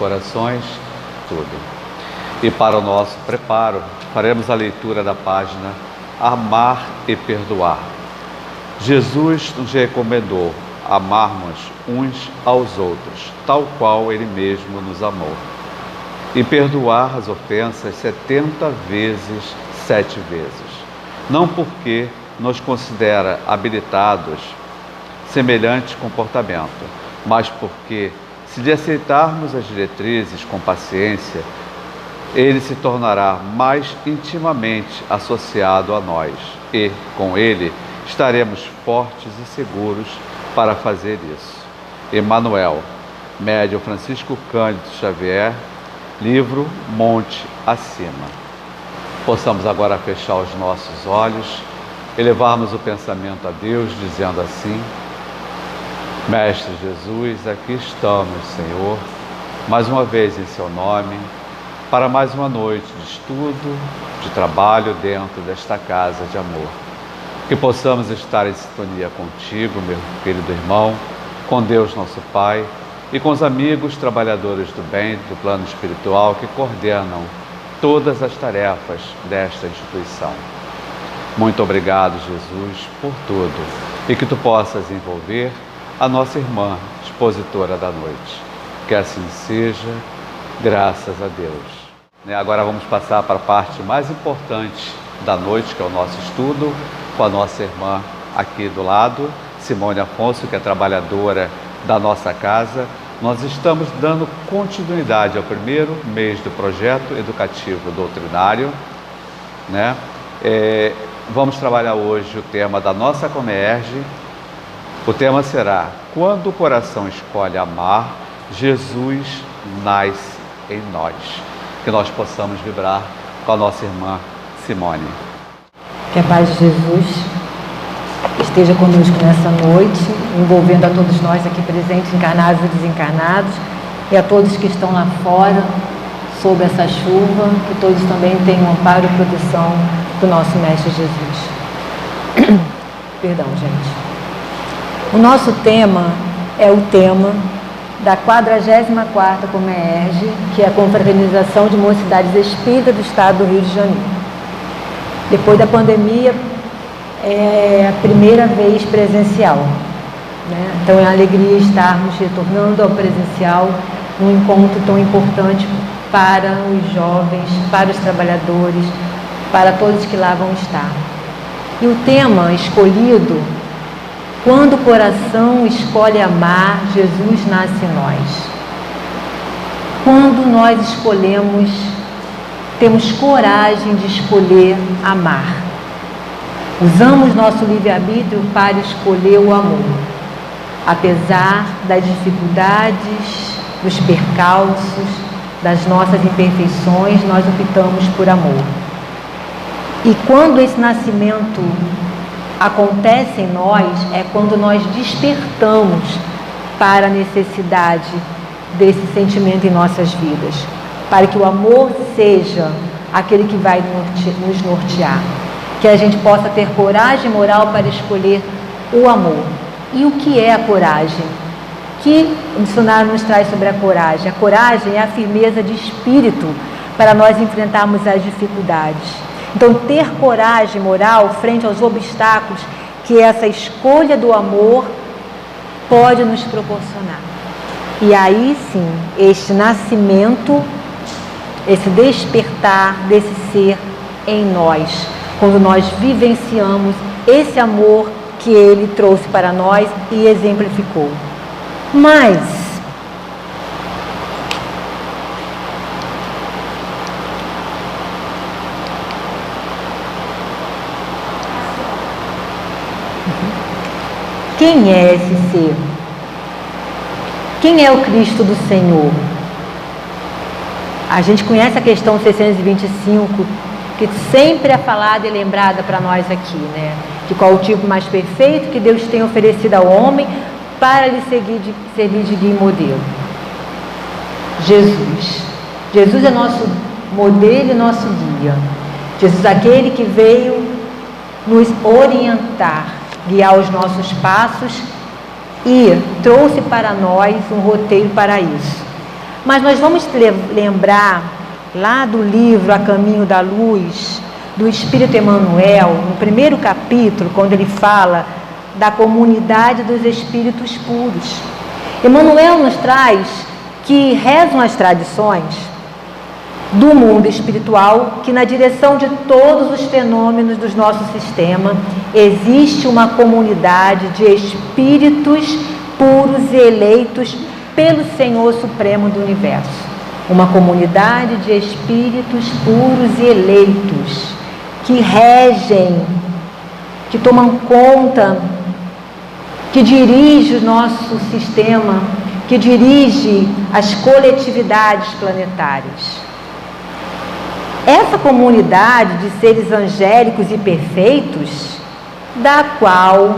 corações, tudo. E para o nosso preparo, faremos a leitura da página Amar e Perdoar. Jesus nos recomendou amarmos uns aos outros, tal qual Ele mesmo nos amou. E perdoar as ofensas 70 vezes, 7 vezes. Não porque nos considera habilitados semelhante comportamento, mas porque, se lhe aceitarmos as diretrizes com paciência, ele se tornará mais intimamente associado a nós e, com ele, estaremos fortes e seguros para fazer isso. Emmanuel, médium Francisco Cândido Xavier, livro Monte Acima. Possamos agora fechar os nossos olhos, elevarmos o pensamento a Deus, dizendo assim: Mestre Jesus, aqui estamos, Senhor, mais uma vez em Seu nome, para mais uma noite de estudo, de trabalho dentro desta casa de amor. Que possamos estar em sintonia contigo, meu querido irmão, com Deus nosso Pai e com os amigos trabalhadores do bem, do plano espiritual que coordenam todas as tarefas desta instituição. Muito obrigado, Jesus, por tudo, e que Tu possas envolver a nossa irmã, expositora da noite. Que assim seja, graças a Deus. Agora vamos passar para a parte mais importante da noite, que é o nosso estudo, com a nossa irmã aqui do lado, Simone Afonso, que é trabalhadora da nossa casa. Nós estamos dando continuidade ao primeiro mês do projeto educativo doutrinário, né? Vamos trabalhar hoje o tema da nossa Comerge. O tema será: quando o coração escolhe amar, Jesus nasce em nós. Que nós possamos vibrar com a nossa irmã Simone. Que a paz de Jesus esteja conosco nessa noite, envolvendo a todos nós aqui presentes, encarnados e desencarnados, e a todos que estão lá fora, sob essa chuva, que todos também tenham amparo e proteção do nosso Mestre Jesus. Perdão, gente. O nosso tema é o tema da 44ª Comerge, que é a Confraternização de Mocidades Espíritas do Estado do Rio de Janeiro. Depois da pandemia, é a primeira vez presencial, né? Então é uma alegria estarmos retornando ao presencial, num encontro tão importante para os jovens, para os trabalhadores, para todos que lá vão estar. E o tema escolhido: quando o coração escolhe amar, Jesus nasce em nós. Quando nós escolhemos, temos coragem de escolher amar. Usamos nosso livre-arbítrio para escolher o amor. Apesar das dificuldades, dos percalços, das nossas imperfeições, nós optamos por amor. E quando esse nascimento acontece em nós, é quando nós despertamos para a necessidade desse sentimento em nossas vidas, para que o amor seja aquele que vai nos nortear, que a gente possa ter coragem moral para escolher o amor. E o que é a coragem? Que o dicionário nos traz sobre a coragem? A coragem é a firmeza de espírito para nós enfrentarmos as dificuldades. Então, ter coragem moral frente aos obstáculos que essa escolha do amor pode nos proporcionar. E aí sim, este nascimento, esse despertar desse ser em nós, quando nós vivenciamos esse amor que Ele trouxe para nós e exemplificou. Mas quem é esse ser? Quem é o Cristo do Senhor? A gente conhece a questão 625, que sempre é falada e lembrada para nós aqui, né? Que qual o tipo mais perfeito que Deus tem oferecido ao homem para lhe servir de guia e modelo? Jesus. Jesus é nosso modelo e nosso guia. Jesus, aquele que veio nos orientar, guiar os nossos passos e trouxe para nós um roteiro para isso. Mas nós vamos lembrar lá do livro A Caminho da Luz, do Espírito Emmanuel, no primeiro capítulo, quando ele fala da comunidade dos espíritos puros. Emmanuel nos traz que rezam as tradições do mundo espiritual que na direção de todos os fenômenos do nosso sistema existe uma comunidade de espíritos puros e eleitos pelo Senhor Supremo do Universo. Uma comunidade de espíritos puros e eleitos que regem, que tomam conta, que dirige o nosso sistema, que dirige as coletividades planetárias. Essa comunidade de seres angélicos e perfeitos, da qual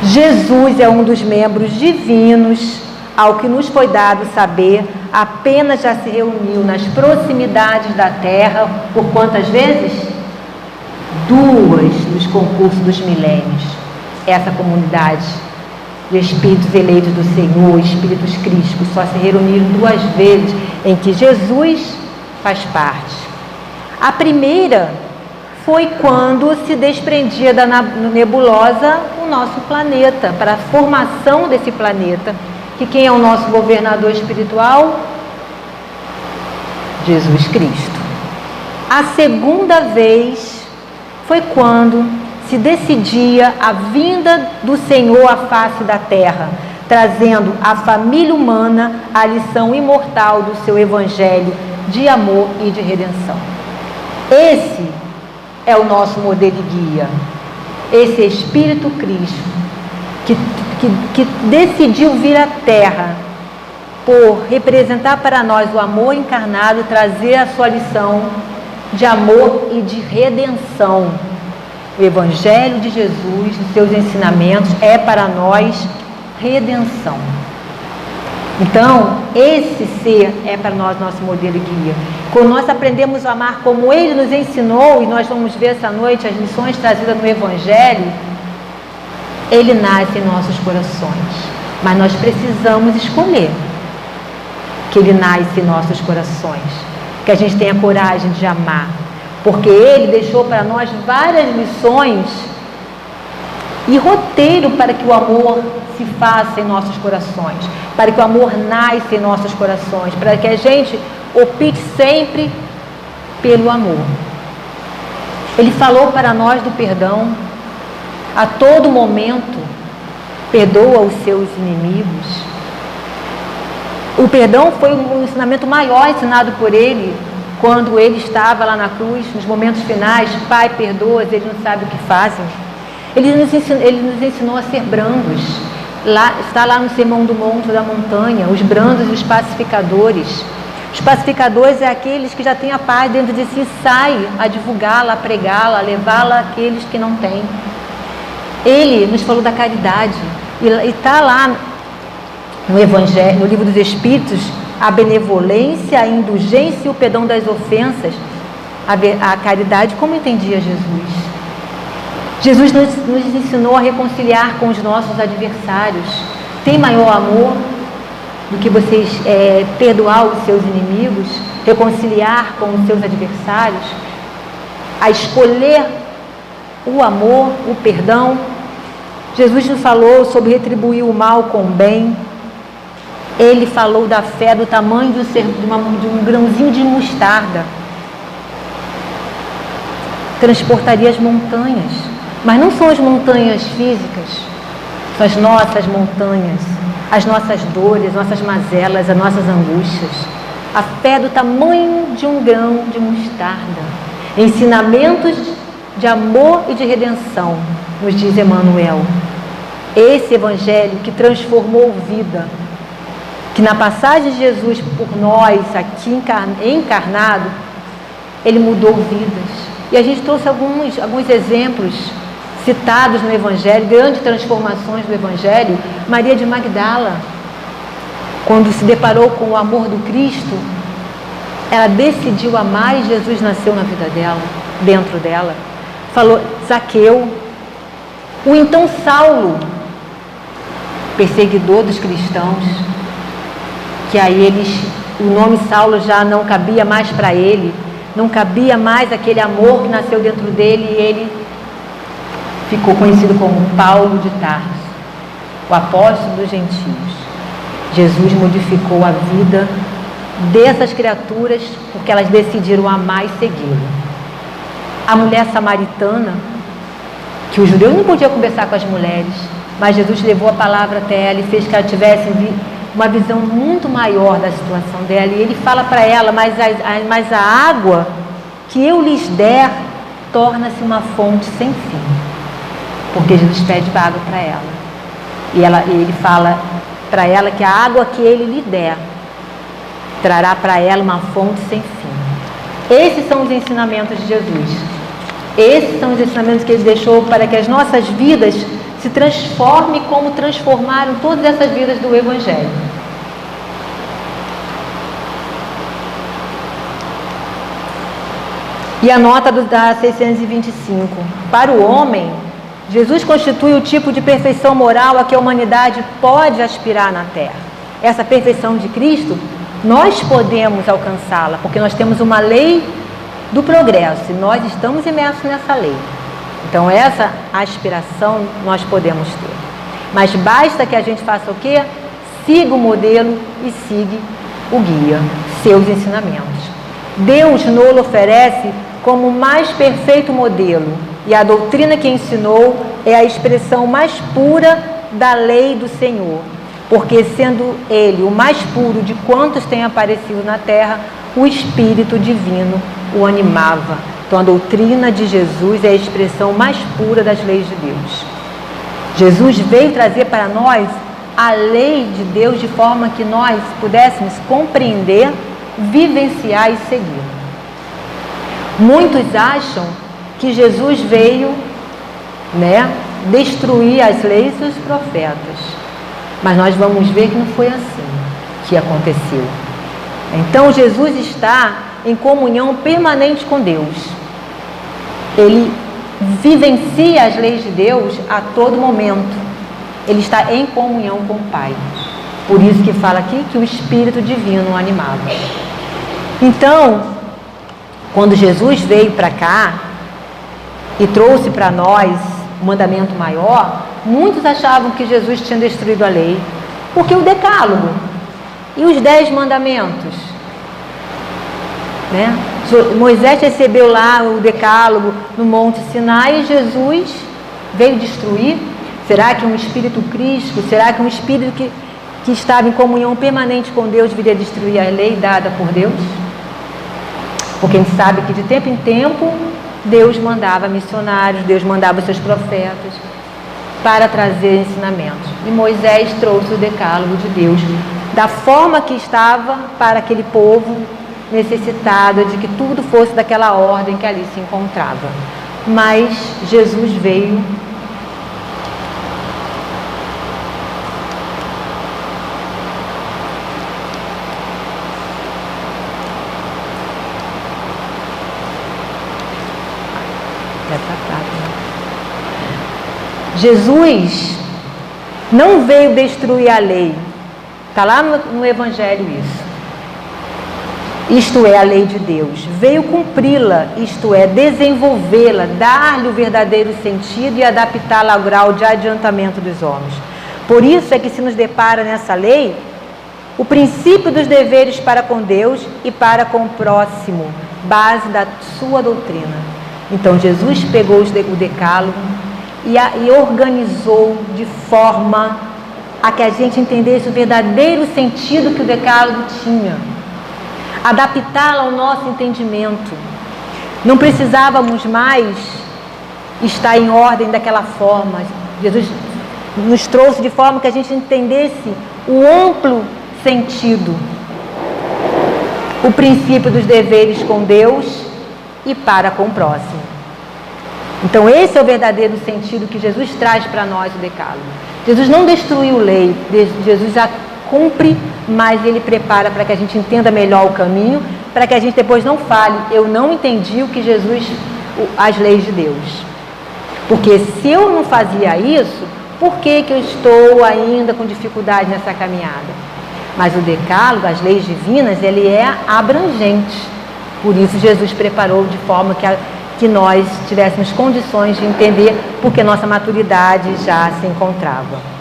Jesus é um dos membros divinos, ao que nos foi dado saber, apenas já se reuniu nas proximidades da Terra, por quantas vezes? 2 nos concursos dos milênios. Essa comunidade de espíritos eleitos do Senhor, espíritos crísticos, só se reuniram 2 vezes, em que Jesus faz parte. A primeira foi quando se desprendia da nebulosa o nosso planeta, para a formação desse planeta, que quem é o nosso governador espiritual? Jesus Cristo. A segunda vez foi quando se decidia a vinda do Senhor à face da terra, trazendo à família humana a lição imortal do seu evangelho de amor e de redenção. Esse é o nosso modelo e guia, esse Espírito Cristo que decidiu vir à Terra por representar para nós o amor encarnado e trazer a sua lição de amor e de redenção. O Evangelho de Jesus, os seus ensinamentos, é para nós redenção. Então, esse ser é para nós nosso modelo e guia. Quando nós aprendemos a amar como Ele nos ensinou, e nós vamos ver essa noite as lições trazidas no Evangelho, Ele nasce em nossos corações. Mas nós precisamos escolher que Ele nasce em nossos corações, que a gente tenha coragem de amar, porque Ele deixou para nós várias lições e roteiro para que o amor se faça em nossos corações, para que o amor nasça em nossos corações, para que a gente opte sempre pelo amor. Ele falou para nós do perdão, a todo momento, perdoa os seus inimigos. O perdão foi um ensinamento maior ensinado por Ele, quando Ele estava lá na cruz, nos momentos finais: Pai, perdoa-os, eles não sabem o que fazem. Ele nos ensinou a ser brandos. Está lá no Sermão do Monte, da Montanha, os brandos e os pacificadores. Os pacificadores é aqueles que já têm a paz dentro de si, saem a divulgá-la, a pregá-la, a levá-la àqueles que não têm. Ele nos falou da caridade, e está lá no Evangelho, no Livro dos Espíritos, a benevolência, a indulgência e o perdão das ofensas. A caridade, como entendia Jesus? Jesus nos ensinou a reconciliar com os nossos adversários. Tem maior amor do que vocês perdoar os seus inimigos, reconciliar com os seus adversários, a escolher o amor, o perdão. Jesus nos falou sobre retribuir o mal com o bem. Ele falou da fé do tamanho de um grãozinho de mostarda. Transportaria as montanhas. Mas não são as montanhas físicas, são as nossas montanhas, as nossas dores, as nossas mazelas, as nossas angústias. A fé do tamanho de um grão de mostarda. Ensinamentos de amor e de redenção, nos diz Emmanuel. Esse Evangelho que transformou vida, que na passagem de Jesus por nós, aqui encarnado, Ele mudou vidas. E a gente trouxe alguns exemplos citados no Evangelho, grandes transformações do Evangelho. Maria de Magdala, quando se deparou com o amor do Cristo, ela decidiu amar e Jesus nasceu na vida dela, dentro dela. Falou Zaqueu, o então Saulo, perseguidor dos cristãos, que aí o nome Saulo já não cabia mais para ele, não cabia mais aquele amor que nasceu dentro dele, e ele ficou conhecido como Paulo de Tarso, o apóstolo dos gentios. Jesus modificou a vida dessas criaturas porque elas decidiram amar e segui-lo. A mulher samaritana, que os judeus não podiam conversar com as mulheres, mas Jesus levou a palavra até ela e fez que ela tivesse uma visão muito maior da situação dela. E ele fala para ela, mas a água que eu lhes der torna-se uma fonte sem fim. Porque Jesus pede água para ela. E ele fala para ela que a água que ele lhe der trará para ela uma fonte sem fim. Esses são os ensinamentos de Jesus. Esses são os ensinamentos que ele deixou para que as nossas vidas se transformem como transformaram todas essas vidas do Evangelho. E a nota da 625. Para o homem, Jesus constitui o tipo de perfeição moral a que a humanidade pode aspirar na Terra. Essa perfeição de Cristo, nós podemos alcançá-la, porque nós temos uma lei do progresso e nós estamos imersos nessa lei. Então essa aspiração nós podemos ter. Mas basta que a gente faça o quê? Siga o modelo e siga o guia, seus ensinamentos. Deus nos oferece como o mais perfeito modelo, e a doutrina que ensinou é a expressão mais pura da lei do Senhor, porque sendo Ele o mais puro de quantos têm aparecido na terra, o Espírito Divino o animava. Então a doutrina de Jesus é a expressão mais pura das leis de Deus. Jesus veio trazer para nós a lei de Deus de forma que nós pudéssemos compreender, vivenciar e seguir. Muitos acham que Jesus veio, destruir as leis e os profetas. Mas nós vamos ver que não foi assim que aconteceu. Então Jesus está em comunhão permanente com Deus. Ele vivencia as leis de Deus a todo momento. Ele está em comunhão com o Pai. Por isso que fala aqui que o Espírito Divino o animava. Então, quando Jesus veio para cá e trouxe para nós o mandamento maior, muitos achavam que Jesus tinha destruído a lei, porque o decálogo e os 10 mandamentos, Moisés recebeu lá o decálogo no Monte Sinai e Jesus veio destruir. Será que um espírito crístico, será que um espírito que estava em comunhão permanente com Deus viria destruir a lei dada por Deus? Porque a gente sabe que de tempo em tempo Deus mandava missionários, Deus mandava seus profetas para trazer ensinamentos. E Moisés trouxe o decálogo de Deus da forma que estava para aquele povo necessitado de que tudo fosse daquela ordem que ali se encontrava. Mas Jesus veio Jesus não veio destruir a lei. Está lá no Evangelho isso. Isto é a lei de Deus. Veio cumpri-la, isto é, desenvolvê-la, dar-lhe o verdadeiro sentido e adaptá-la ao grau de adiantamento dos homens. Por isso é que se nos depara nessa lei o princípio dos deveres para com Deus e para com o próximo, base da sua doutrina. Então Jesus pegou o decálogo e organizou de forma a que a gente entendesse o verdadeiro sentido que o decálogo tinha, adaptá-lo ao nosso entendimento. Não precisávamos mais estar em ordem daquela forma. Jesus nos trouxe de forma que a gente entendesse o amplo sentido, o princípio dos deveres com Deus e para com o próximo. Então esse é o verdadeiro sentido que Jesus traz para nós o decálogo. Jesus não destruiu a lei, Jesus a cumpre, mas ele prepara para que a gente entenda melhor o caminho, para que a gente depois não fale, eu não entendi o que Jesus, as leis de Deus. Porque se eu não fazia isso, por que eu estou ainda com dificuldade nessa caminhada? Mas o decálogo, as leis divinas, ele é abrangente. Por isso Jesus preparou de forma que nós tivéssemos condições de entender, porque nossa maturidade já se encontrava.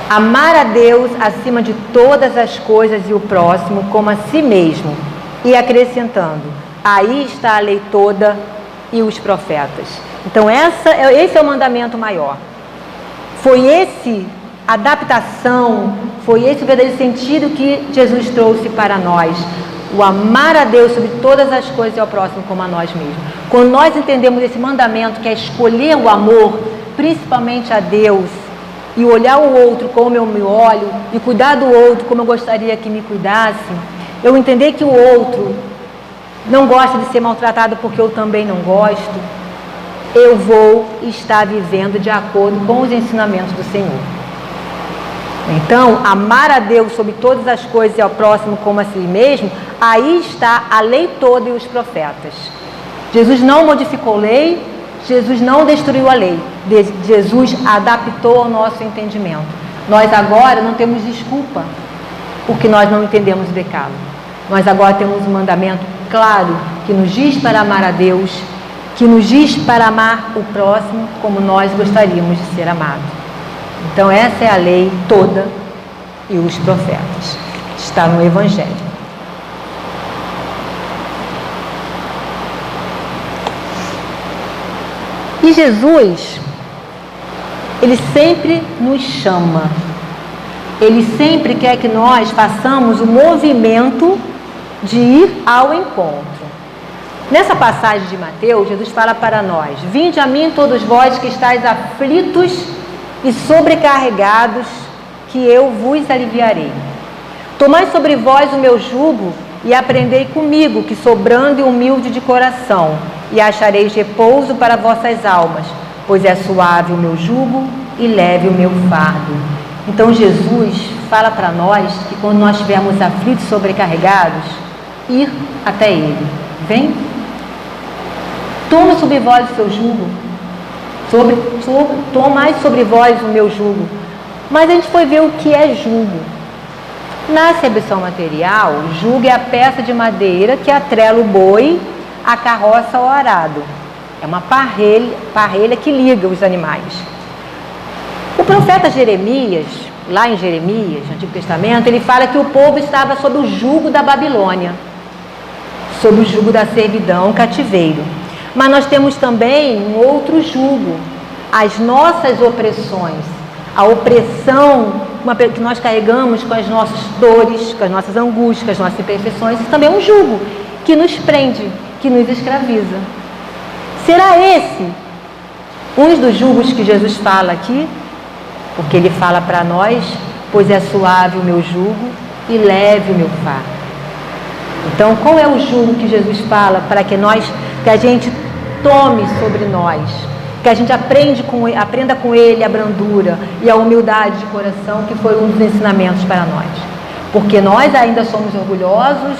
Amar a Deus acima de todas as coisas e o próximo como a si mesmo. E acrescentando, aí está a lei toda e os profetas. Então esse é o mandamento maior. Foi esse a adaptação, foi esse o verdadeiro sentido que Jesus trouxe para nós. O amar a Deus sobre todas as coisas e ao próximo como a nós mesmos. Quando nós entendemos esse mandamento, que é escolher o amor, principalmente a Deus, e olhar o outro como eu me olho, e cuidar do outro como eu gostaria que me cuidasse, eu entender que o outro não gosta de ser maltratado porque eu também não gosto, eu vou estar vivendo de acordo com os ensinamentos do Senhor. Então, amar a Deus sobre todas as coisas e ao próximo como a si mesmo, aí está a lei toda e os profetas. Jesus não modificou lei, Jesus não destruiu a lei, Jesus adaptou ao nosso entendimento. Nós agora não temos desculpa porque nós não entendemos o decálogo. Nós agora temos um mandamento claro que nos diz para amar a Deus, que nos diz para amar o próximo como nós gostaríamos de ser amados. Então essa é a lei toda e os profetas. Está no Evangelho. E Jesus, Ele sempre nos chama, Ele sempre quer que nós façamos o movimento de ir ao encontro. Nessa passagem de Mateus, Jesus fala para nós: vinde a mim todos vós que estáis aflitos e sobrecarregados, que eu vos aliviarei. Tomai sobre vós o meu jugo e aprendei comigo, que sou brando e humilde de coração, e achareis repouso para vossas almas, pois é suave o meu jugo e leve o meu fardo. Então Jesus fala para nós que quando nós estivermos aflitos e sobrecarregados, ir até Ele. Vem, toma sobre vós o seu jugo, tomai sobre vós o meu jugo. Mas a gente foi ver o que é jugo. Na acepção material, jugo é a peça de madeira que atrela o boi à carroça ou arado. É uma parrelha que liga os animais. O profeta Jeremias, lá em Jeremias, no Antigo Testamento, ele fala que o povo estava sob o jugo da Babilônia, sob o jugo da servidão, cativeiro. Mas nós temos também um outro jugo, as nossas opressões, a opressão que nós carregamos com as nossas dores, com as nossas angústias, com as nossas imperfeições. Isso também é um jugo que nos prende, que nos escraviza. Será esse um dos jugos que Jesus fala aqui? Porque Ele fala para nós, pois é suave o meu jugo e leve o meu fardo. Então, qual é o jugo que Jesus fala para que a gente tome sobre nós, que a gente aprenda com Ele a brandura e a humildade de coração, que foi um dos ensinamentos para nós. Porque nós ainda somos orgulhosos,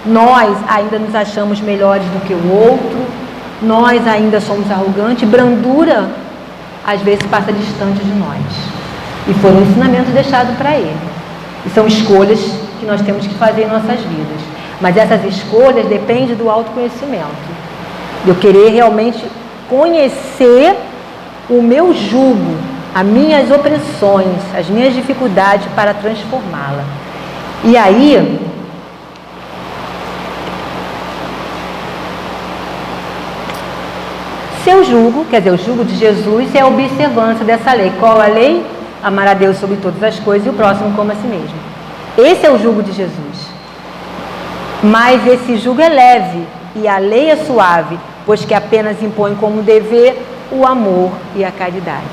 nós ainda nos achamos melhores do que o outro, nós ainda somos arrogantes, brandura às vezes passa distante de nós. E foram ensinamentos deixados para Ele. E são escolhas que nós temos que fazer em nossas vidas. Mas essas escolhas dependem do autoconhecimento. De eu querer realmente conhecer o meu jugo, as minhas opressões, as minhas dificuldades para transformá-la. E aí, seu jugo, quer dizer, o jugo de Jesus é a observância dessa lei. Qual a lei? Amar a Deus sobre todas as coisas e o próximo como a si mesmo. Esse é o jugo de Jesus. Mas esse jugo é leve e a lei é suave, pois que apenas impõe como dever o amor e a caridade.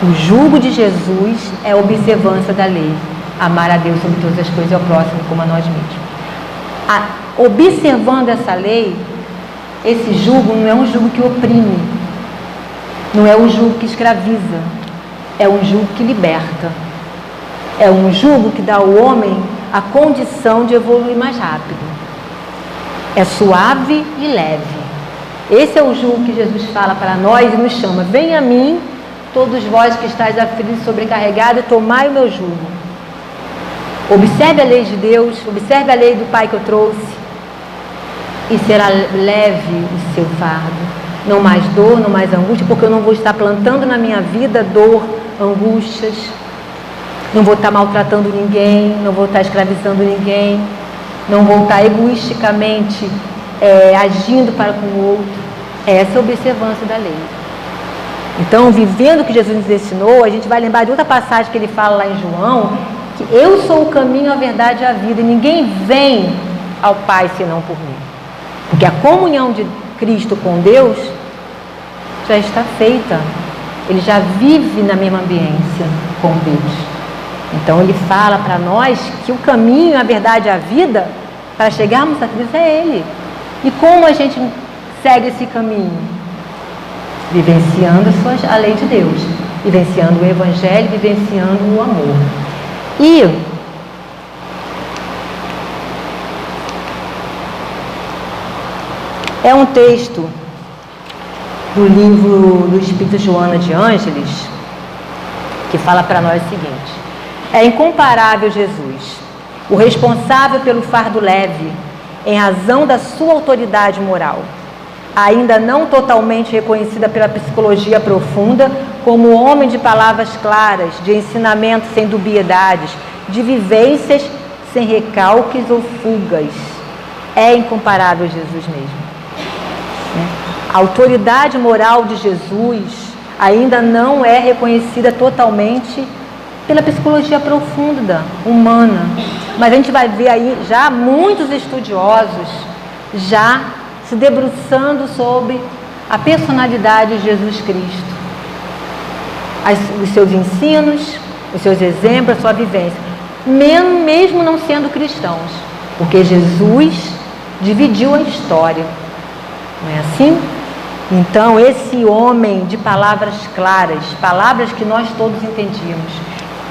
O jugo de Jesus é a observância da lei. Amar a Deus sobre todas as coisas e ao próximo como a nós mesmos. Observando essa lei, esse jugo não é um jugo que oprime, não é um jugo que escraviza, é um jugo que liberta. É um jugo que dá ao homem a condição de evoluir mais rápido. É suave e leve. Esse é o jugo que Jesus fala para nós e nos chama. Venha a mim, todos vós que estáis aflitos e sobrecarregados, e tomai o meu jugo. Observe a lei de Deus, observe a lei do Pai que eu trouxe, e será leve o seu fardo. Não mais dor, não mais angústia, porque eu não vou estar plantando na minha vida dor, angústias, não vou estar maltratando ninguém, não vou estar escravizando ninguém, não vou estar egoisticamente agindo para com o outro. Essa é a observância da lei. Então, vivendo o que Jesus nos ensinou, a gente vai lembrar de outra passagem que ele fala lá em João, que eu sou o caminho, a verdade e a vida, e ninguém vem ao Pai senão por mim. Porque a comunhão de Cristo com Deus já está feita. Ele já vive na mesma ambiência com Deus. Então ele fala para nós que o caminho, a verdade e a vida, para chegarmos a Cristo é Ele. E como a gente segue esse caminho? Vivenciando a lei de Deus, vivenciando o Evangelho, vivenciando o amor. E é um texto do livro do Espírito Joana de Ângeles que fala para nós o seguinte: é incomparável Jesus, o responsável pelo fardo leve, em razão da sua autoridade moral, ainda não totalmente reconhecida pela psicologia profunda, como homem de palavras claras, de ensinamentos sem dubiedades, de vivências sem recalques ou fugas. É incomparável Jesus mesmo. A autoridade moral de Jesus ainda não é reconhecida totalmente pela psicologia profunda, humana. Mas a gente vai ver aí já muitos estudiosos já se debruçando sobre a personalidade de Jesus Cristo, os seus ensinos, os seus exemplos, a sua vivência, mesmo não sendo cristãos, porque Jesus dividiu a história, não é assim? Então esse homem de palavras claras, palavras que nós todos entendíamos,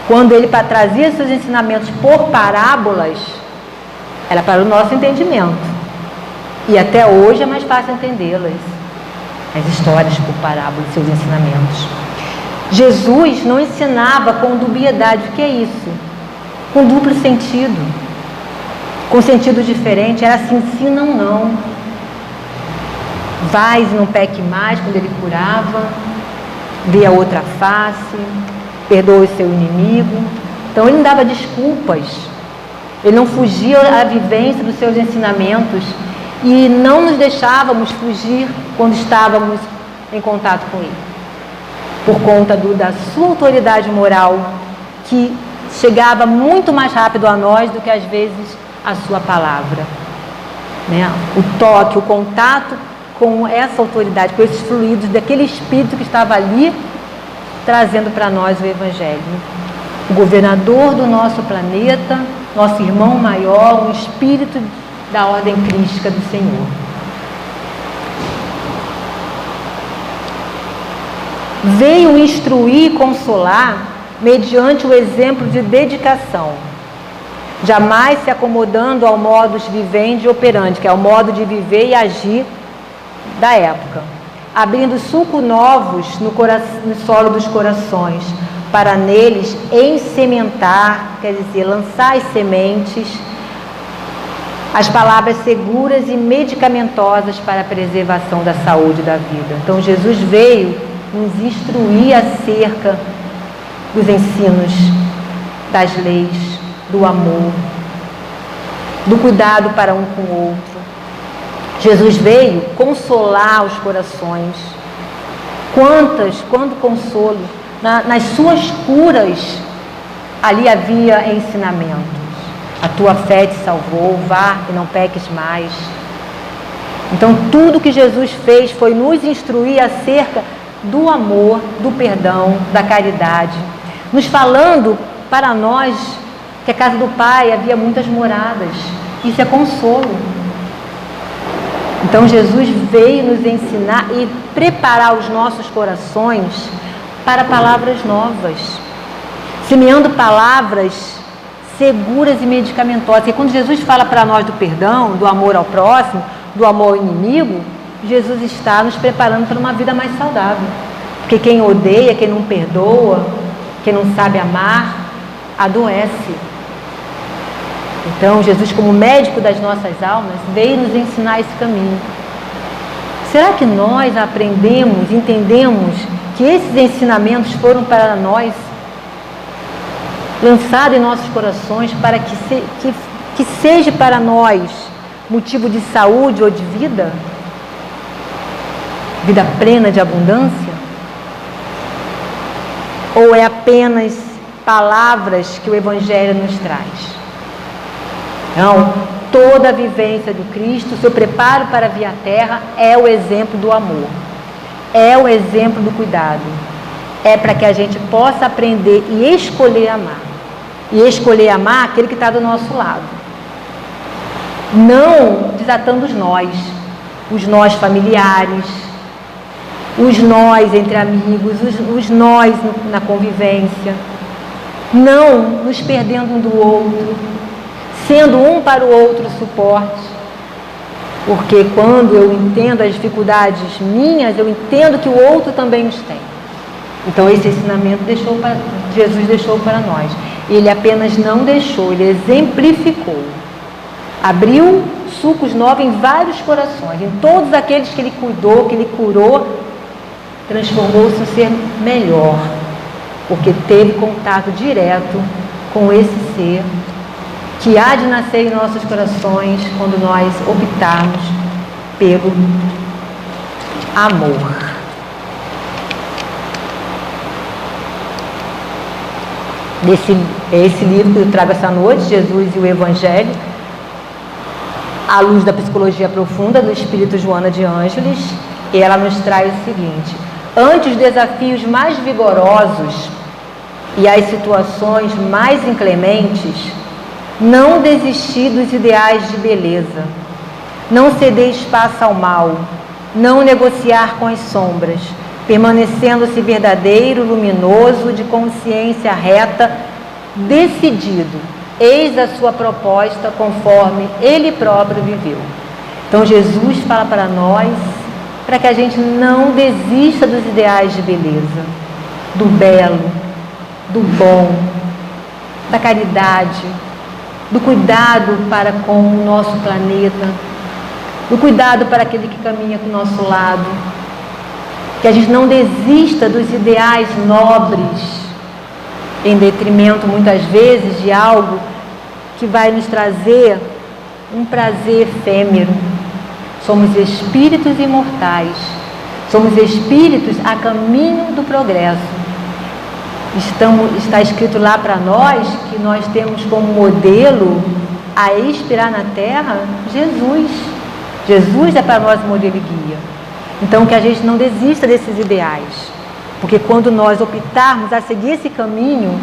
quando ele trazia seus ensinamentos por parábolas, era para o nosso entendimento. E até hoje é mais fácil entendê-las, as histórias por parábolas, seus ensinamentos. Jesus não ensinava com dubiedade. O que é isso? Com duplo sentido, com sentido diferente. Era assim, sim, não, não. Vais e não peque mais, quando ele curava. Dê a outra face, perdoe o seu inimigo. Então ele não dava desculpas, ele não fugia à vivência dos seus ensinamentos e não nos deixávamos fugir quando estávamos em contato com ele, por conta da sua autoridade moral, que chegava muito mais rápido a nós do que às vezes a sua palavra, né? O toque, o contato com essa autoridade, com esses fluidos daquele Espírito que estava ali trazendo para nós o Evangelho. O governador do nosso planeta, nosso irmão maior, um Espírito da ordem crística do Senhor. Veio instruir e consolar mediante o exemplo de dedicação, jamais se acomodando ao modus vivendi operandi, que é o modo de viver e agir da época, abrindo sulcos novos no solo dos corações, para neles ensementar, quer dizer, lançar as sementes, as palavras seguras e medicamentosas para a preservação da saúde da vida. Então Jesus veio nos instruir acerca dos ensinos, das leis, do amor, do cuidado para um com o outro. Jesus veio consolar os corações. Quanto consolo! Nas suas curas, ali havia ensinamentos. A tua fé te salvou, vá e não peques mais. Então tudo que Jesus fez foi nos instruir acerca do amor, do perdão, da caridade, nos falando para nós que a casa do Pai havia muitas moradas. Isso é consolo. Então Jesus veio nos ensinar e preparar os nossos corações para palavras novas, semeando palavras seguras e medicamentosas. E quando Jesus fala para nós do perdão, do amor ao próximo, do amor ao inimigo, Jesus está nos preparando para uma vida mais saudável. Porque quem odeia, quem não perdoa, quem não sabe amar, adoece. Então, Jesus, como médico das nossas almas, veio nos ensinar esse caminho. Será que nós aprendemos, entendemos que esses ensinamentos foram para nós, lançados em nossos corações, para que seja para nós motivo de saúde ou de vida? Vida plena de abundância? Ou é apenas palavras que o Evangelho nos traz? Não, toda a vivência do Cristo, o seu preparo para vir à Terra é o exemplo do amor, é o exemplo do cuidado, é para que a gente possa aprender e escolher amar, aquele que está do nosso lado, não desatando os nós familiares, os nós entre amigos, os nós na convivência, não nos perdendo um do outro, sendo um para o outro suporte, porque quando eu entendo as dificuldades minhas, eu entendo que o outro também os tem. Então esse ensinamento Jesus deixou para nós. Ele apenas não deixou, ele exemplificou. Abriu sulcos novos em vários corações, em todos aqueles que ele cuidou, que ele curou, transformou-se em um ser melhor, porque teve contato direto com esse ser que há de nascer em nossos corações quando nós optarmos pelo amor. Esse livro que eu trago essa noite, Jesus e o Evangelho, à luz da psicologia profunda do Espírito Joana de Ângeles, e ela nos traz o seguinte: ante os desafios mais vigorosos e as situações mais inclementes, não desistir dos ideais de beleza, não ceder espaço ao mal, não negociar com as sombras, permanecendo-se verdadeiro, luminoso, de consciência reta, decidido, eis a sua proposta conforme ele próprio viveu. Então Jesus fala para nós, para que a gente não desista dos ideais de beleza, do belo, do bom, da caridade, do cuidado para com o nosso planeta, do cuidado para aquele que caminha com o nosso lado, que a gente não desista dos ideais nobres, em detrimento muitas vezes de algo que vai nos trazer um prazer efêmero. Somos espíritos imortais, somos espíritos a caminho do progresso. Está escrito lá para nós que nós temos como modelo a expirar na Terra Jesus. Jesus é para nós modelo e guia. Então que a gente não desista desses ideais, porque quando nós optarmos a seguir esse caminho,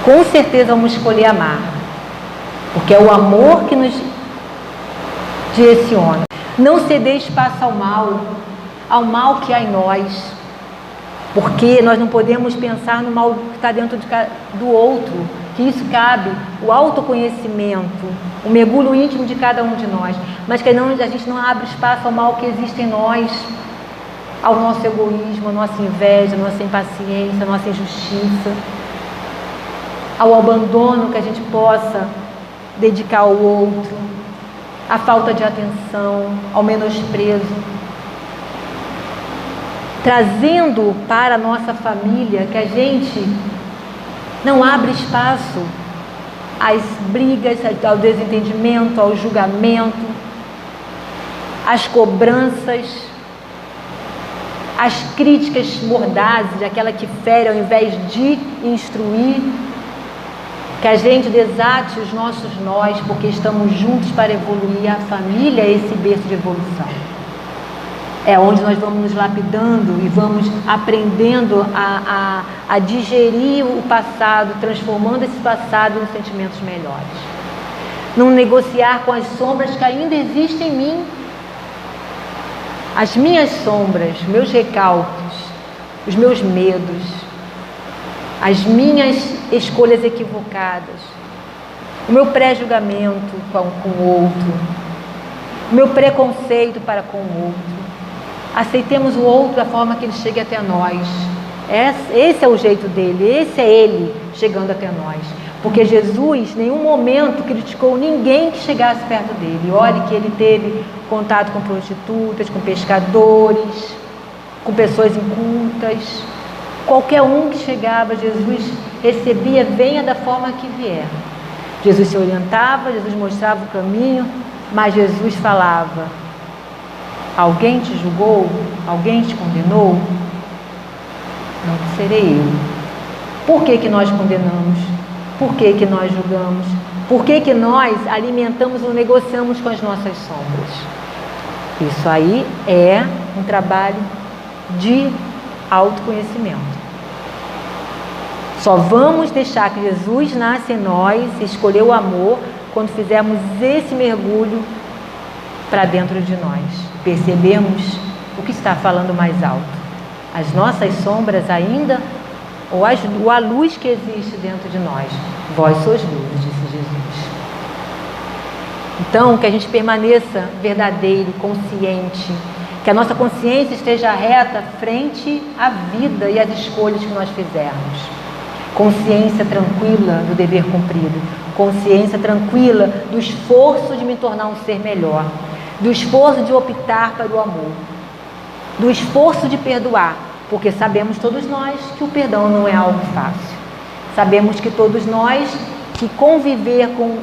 com certeza vamos escolher amar, porque é o amor que nos direciona. Não ceder espaço ao mal que há em nós, porque nós não podemos pensar no mal que está dentro do outro, que isso cabe o autoconhecimento, o mergulho íntimo de cada um de nós, mas que a gente não abre espaço ao mal que existe em nós, ao nosso egoísmo, à nossa inveja, à nossa impaciência, à nossa injustiça, ao abandono que a gente possa dedicar ao outro, à falta de atenção, ao menosprezo, trazendo para a nossa família que a gente não abre espaço às brigas, ao desentendimento, ao julgamento, às cobranças, às críticas mordazes, aquela que fere ao invés de instruir, que a gente desate os nossos nós, porque estamos juntos para evoluir. A família é esse berço de evolução. É onde nós vamos nos lapidando e vamos aprendendo a digerir o passado, transformando esse passado em sentimentos melhores. Não negociar com as sombras que ainda existem em mim. As minhas sombras, meus recalques, os meus medos, as minhas escolhas equivocadas, o meu pré-julgamento com o outro, o meu preconceito para com o outro. Aceitemos o outro da forma que ele chegue até nós. Esse é o jeito dele, esse é ele chegando até nós. Porque Jesus, em nenhum momento, criticou ninguém que chegasse perto dele. Olhe que ele teve contato com prostitutas, com pescadores, com pessoas incultas. Qualquer um que chegava, Jesus recebia, venha da forma que vier. Jesus se orientava, Jesus mostrava o caminho, mas Jesus falava: alguém te julgou? Alguém te condenou? Não serei eu. Por que nós condenamos? Por que nós julgamos? Por que nós alimentamos ou negociamos com as nossas sombras? Isso aí é um trabalho de autoconhecimento. Só vamos deixar que Jesus nasça em nós e escolher o amor quando fizermos esse mergulho para dentro de nós. Percebemos o que está falando mais alto. As nossas sombras ainda, ou a luz que existe dentro de nós. Vós sois luz, disse Jesus. Então, que a gente permaneça verdadeiro, consciente, que a nossa consciência esteja reta frente à vida e às escolhas que nós fizermos. Consciência tranquila do dever cumprido, consciência tranquila do esforço de me tornar um ser melhor, do esforço de optar para o amor, do esforço de perdoar, porque sabemos todos nós que o perdão não é algo fácil. Sabemos que todos nós, que conviver com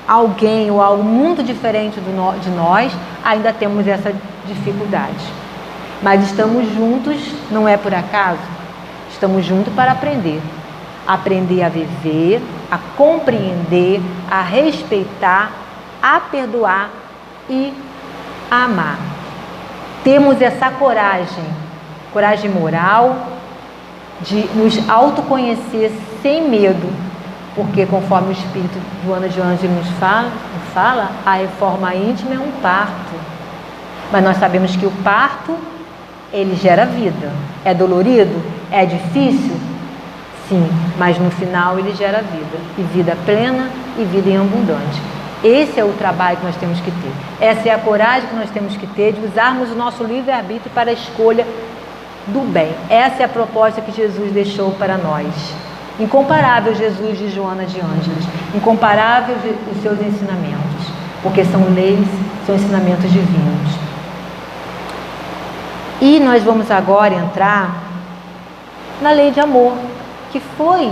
alguém ou algo muito diferente de nós, ainda temos essa dificuldade. Mas estamos juntos, não é por acaso, estamos juntos para aprender. Aprender a viver, a compreender, a respeitar, a perdoar e a amar. Temos essa coragem moral de nos autoconhecer sem medo, porque conforme o Espírito Joana de Ângelo nos fala, a reforma íntima é um parto. Mas nós sabemos que o parto, ele gera vida. É dolorido? É difícil? Sim, mas no final ele gera vida, e vida plena e vida em abundante. Esse é o trabalho que nós temos que ter. Essa é a coragem que nós temos que ter de usarmos o nosso livre-arbítrio para a escolha do bem. Essa é a proposta que Jesus deixou para nós. Incomparável Jesus de Joana de Ângeles, incomparável os seus ensinamentos, porque são leis, são ensinamentos divinos. E nós vamos agora entrar na lei de amor, que foi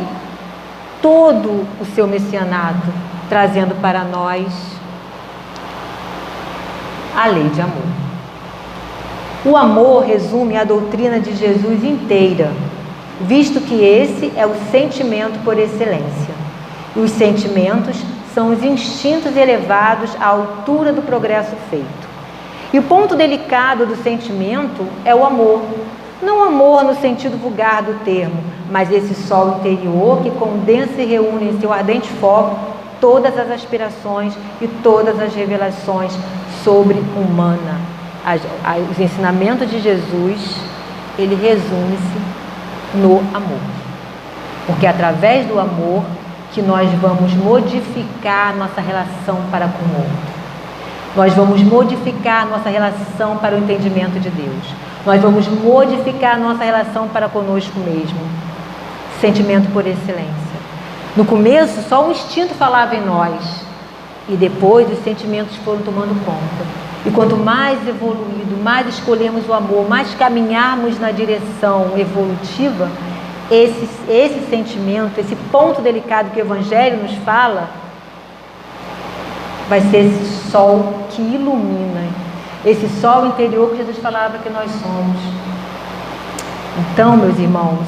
todo o seu messianato, trazendo para nós a lei de amor. O amor resume a doutrina de Jesus inteira, visto que esse é o sentimento por excelência. E os sentimentos são os instintos elevados à altura do progresso feito. E o ponto delicado do sentimento é o amor. Não amor no sentido vulgar do termo, mas esse sol interior que condensa e reúne em seu ardente foco todas as aspirações e todas as revelações sobre humana. Os ensinamentos de Jesus, ele resume-se no amor. Porque é através do amor que nós vamos modificar nossa relação para com o outro. Nós vamos modificar nossa relação para o entendimento de Deus. Nós vamos modificar nossa relação para conosco mesmo. Sentimento por excelência. No começo, só o instinto falava em nós. E depois os sentimentos foram tomando conta. E quanto mais evoluído, mais escolhemos o amor, mais caminharmos na direção evolutiva, esse sentimento, esse ponto delicado que o Evangelho nos fala, vai ser esse sol que ilumina, esse sol interior que Jesus falava que nós somos. Então, meus irmãos,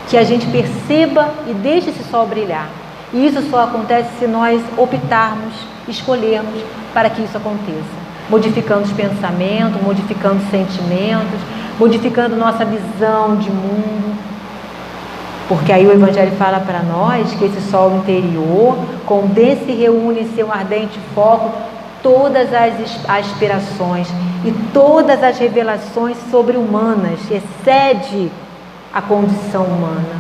que a gente perceba e deixe esse sol brilhar. E isso só acontece se nós optarmos, escolhermos para que isso aconteça. Modificando os pensamentos, modificando os sentimentos, modificando nossa visão de mundo. Porque aí o Evangelho fala para nós que esse sol interior condensa e reúne em seu ardente foco todas as aspirações e todas as revelações sobre-humanas, excede a condição humana.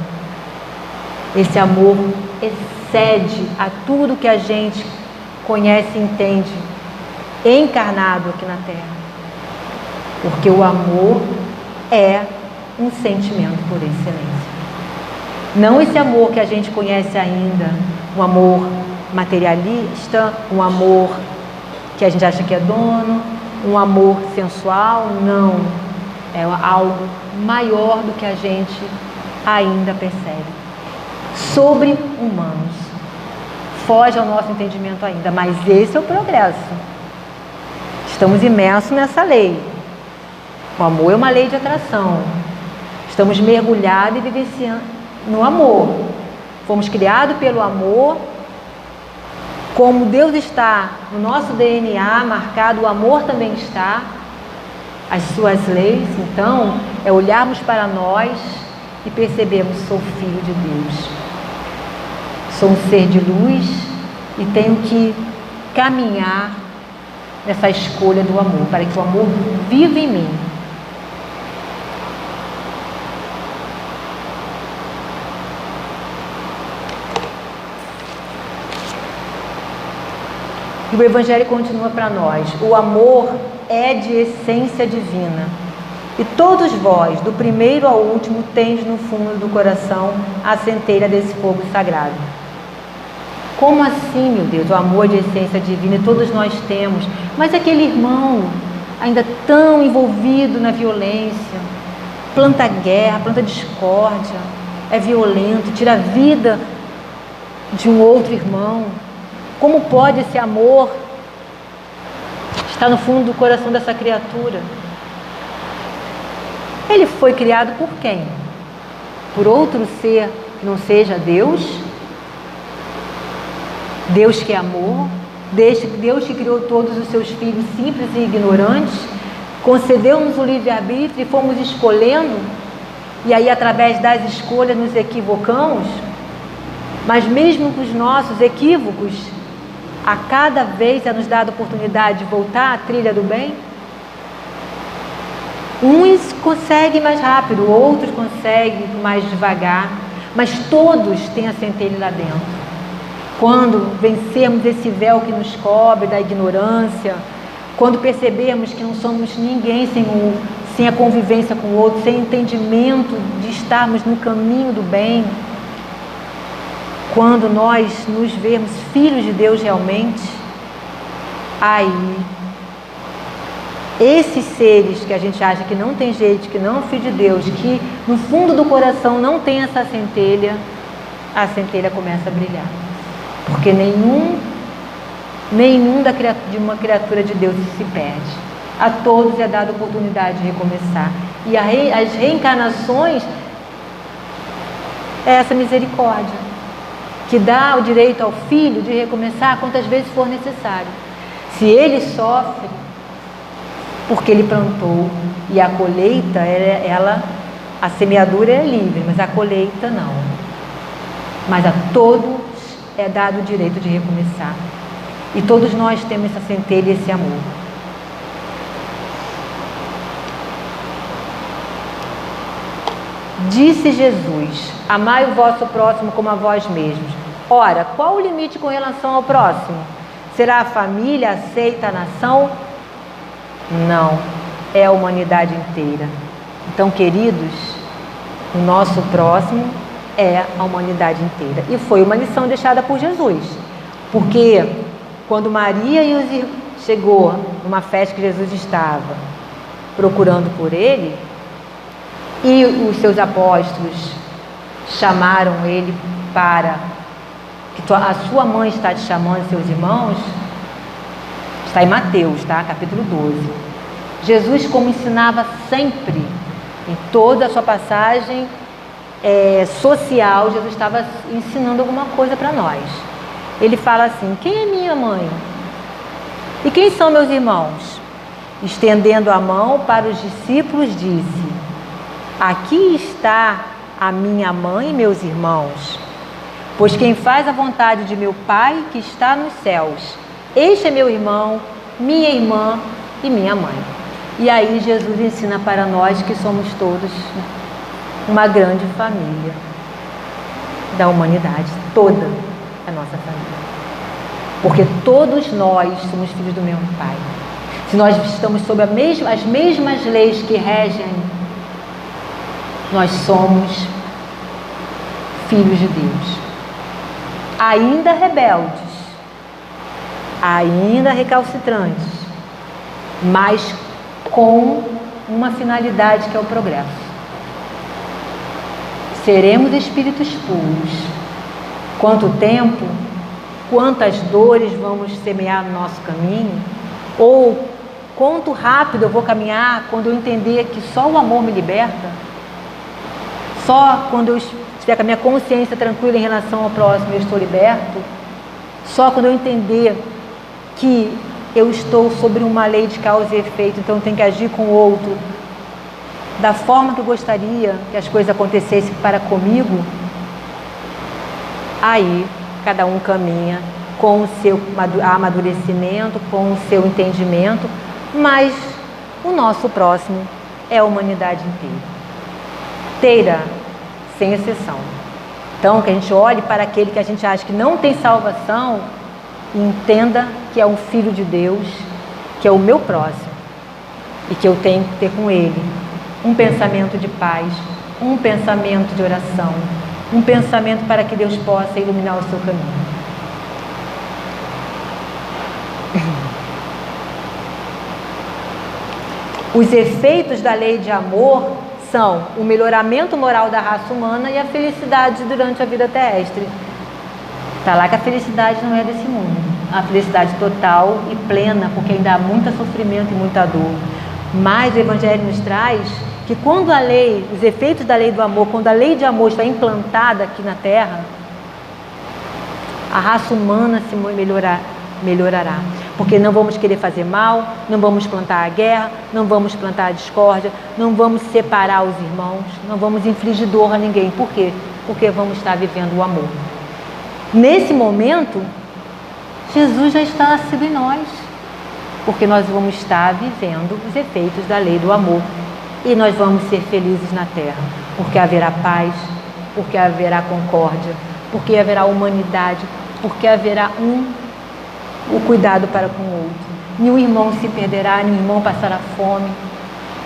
Esse amor excede a tudo que a gente conhece e entende, encarnado aqui na Terra. Porque o amor é um sentimento por excelência. Não esse amor que a gente conhece ainda, um amor materialista, um amor que a gente acha que é dono, um amor sensual, não. É algo maior do que a gente ainda percebe. Sobre-humanos. Foge ao nosso entendimento ainda, mas esse é o progresso. Estamos imersos nessa lei. O amor é uma lei de atração. Estamos mergulhados e vivenciando no amor. Fomos criados pelo amor. Como Deus está no nosso DNA marcado, o amor também está. As suas leis, então, é olharmos para nós e percebermos: sou filho de Deus. Sou um ser de luz e tenho que caminhar nessa escolha do amor, para que o amor viva em mim. E o Evangelho continua para nós: o amor é de essência divina. E todos vós, do primeiro ao último, tendes no fundo do coração a centelha desse fogo sagrado. Como assim, meu Deus? O amor de essência divina, e todos nós temos. Mas aquele irmão, ainda tão envolvido na violência, planta guerra, planta discórdia, é violento, tira a vida de um outro irmão. Como pode esse amor estar no fundo do coração dessa criatura? Ele foi criado por quem? Por outro ser que não seja Deus? Deus que é amor? Deus que criou todos os seus filhos simples e ignorantes? Concedeu-nos o livre-arbítrio e fomos escolhendo? E aí, através das escolhas, nos equivocamos? Mas mesmo com os nossos equívocos, a cada vez é nos dada a oportunidade de voltar à trilha do bem? Uns conseguem mais rápido, outros conseguem mais devagar, mas todos têm a centelha lá dentro. Quando vencermos esse véu que nos cobre da ignorância, quando percebermos que não somos ninguém sem a convivência com o outro, sem entendimento de estarmos no caminho do bem, quando nós nos vermos filhos de Deus realmente, aí, esses seres que a gente acha que não tem jeito, que não é filho de Deus, que no fundo do coração não tem essa centelha, a centelha começa a brilhar. Porque nenhum de uma criatura de Deus se perde. A todos é dada a oportunidade de recomeçar. E as reencarnações é essa misericórdia que dá o direito ao filho de recomeçar quantas vezes for necessário. Se ele sofre, porque ele plantou, e a colheita, a semeadura é livre, mas a colheita não. Mas a todos é dado o direito de recomeçar. E todos nós temos essa centelha e esse amor. Disse Jesus: amai o vosso próximo como a vós mesmos. Ora, qual o limite com relação ao próximo? Será a família, aceita a nação? Não, é a humanidade inteira. Então, queridos, o nosso próximo é a humanidade inteira. E foi uma lição deixada por Jesus. Porque quando Maria chegou numa festa que Jesus estava procurando por ele, e os seus apóstolos chamaram ele para que a sua mãe está te chamando, seus irmãos, está em Mateus, tá? Capítulo 12. Jesus, como ensinava sempre, em toda a sua passagem social, Jesus estava ensinando alguma coisa para nós. Ele fala assim: quem é minha mãe? E quem são meus irmãos? Estendendo a mão para os discípulos, disse: aqui está a minha mãe e meus irmãos. Pois quem faz a vontade de meu Pai que está nos céus, este é meu irmão, minha irmã e minha mãe. E aí Jesus ensina para nós que somos todos uma grande família. da humanidade, toda a nossa família. Porque todos nós somos filhos do mesmo Pai. Se nós estamos sob as mesmas leis que regem, nós somos filhos de Deus. Ainda rebeldes, ainda recalcitrantes, mas com uma finalidade que é o progresso. Seremos espíritos puros. Quanto tempo, quantas dores vamos semear no nosso caminho? Ou quanto rápido eu vou caminhar quando eu entender que só o amor me liberta? Só quando eu estiver com a minha consciência tranquila em relação ao próximo eu estou liberto? Só quando eu entender que eu estou sobre uma lei de causa e efeito, então eu tenho que agir com o outro da forma que eu gostaria que as coisas acontecessem para comigo, aí cada um caminha com o seu amadurecimento, com o seu entendimento, mas o nosso próximo é a humanidade inteira, sem exceção. Então, que a gente olhe para aquele que a gente acha que não tem salvação e entenda que é um filho de Deus, que é o meu próximo e que eu tenho que ter com ele um pensamento de paz, um pensamento de oração, um pensamento para que Deus possa iluminar o seu caminho. Os efeitos da lei de amor são o melhoramento moral da raça humana e a felicidade durante a vida terrestre. Está lá que a felicidade não é desse mundo. A felicidade total e plena, porque ainda há muito sofrimento e muita dor. Mas o Evangelho nos traz que quando a lei, os efeitos da lei do amor, quando a lei de amor está implantada aqui na Terra, a raça humana se melhorará. Porque não vamos querer fazer mal, não vamos plantar a guerra, não vamos plantar a discórdia, não vamos separar os irmãos, não vamos infligir dor a ninguém. Por quê? Porque vamos estar vivendo o amor. Nesse momento, Jesus já está nascido em nós, porque nós vamos estar vivendo os efeitos da lei do amor e nós vamos ser felizes na Terra, porque haverá paz, porque haverá concórdia, porque haverá humanidade, porque haverá o cuidado para com o outro. Nenhum irmão se perderá, nenhum irmão passará fome,